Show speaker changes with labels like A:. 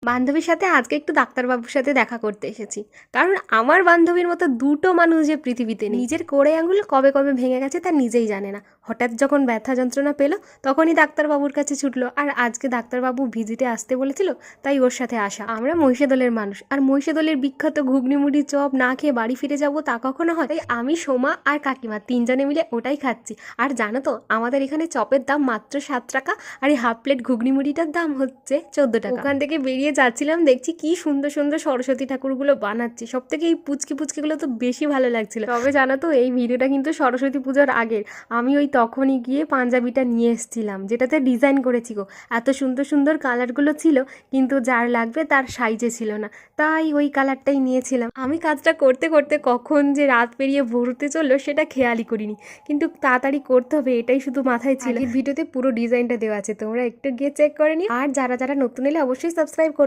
A: বান্ধবীর সাথে আজকে একটু ডাক্তারবাবুর সাথে দেখা করতে এসেছি, কারণ আমার বান্ধবীর মতো দুটো মানুষ যে পৃথিবীতে নেই। নিজের কোড়ে আঙুল কবে কবে ভেঙে গেছে তা নিজেই জানে না। হঠাৎ যখন ব্যথা যন্ত্রণা পেলো তখনই ডাক্তারবাবুর কাছে ছুটলো। আর আজকে ডাক্তারবাবু ভিজিটে আসতে বলেছিল, তাই ওর সাথে আসা। আমরা মহিষাদলের মানুষ, আর মহিষাদলের বিখ্যাত ঘুগনি মুড়ি চপ না খেয়ে বাড়ি ফিরে যাবো তা কখনো হয়? তাই আমি, সোমা আর কাকিমা তিনজনে মিলে ওটাই খাচ্ছি। আর জানো তো, আমাদের এখানে চপের দাম মাত্র 7 টাকা, আর এই হাফ প্লেট ঘুগনি মুড়িটার দাম হচ্ছে 14 টাকা। ওখান থেকে বেরিয়ে যাচ্ছিলাম, দেখছি কি সুন্দর সুন্দর সরস্বতী ঠাকুরগুলো বানাচ্ছে। সব থেকে এই পুচকিগুলো তো বেশি ভালো লাগছিল। তবে জানো তো, এই ভিডিওটা কিন্তু সরস্বতী পুজোর আগের। আমি ওই তখনই গিয়ে পাঞ্জাবিটা নিয়ে এসেছিলাম, যেটাতে ডিজাইন করেছি গো। এত সুন্দর সুন্দর কালারগুলো ছিল, কিন্তু যার লাগবে তার সাইজে ছিল না, তাই ওই কালারটাই নিয়েছিলাম। আমি কাজটা করতে করতে কখন যে রাত পেরিয়ে ভোর হতে চললো সেটা খেয়ালই করিনি, কিন্তু তাড়াতাড়ি করতে হবে এটাই শুধু মাথায় ছিল। ভিডিওতে পুরো ডিজাইনটা দেওয়া আছে, তোমরা একটু গিয়ে চেক করে নিও। আর যারা যারা নতুন এলে অবশ্যই সাবস্ক্রাইব করো।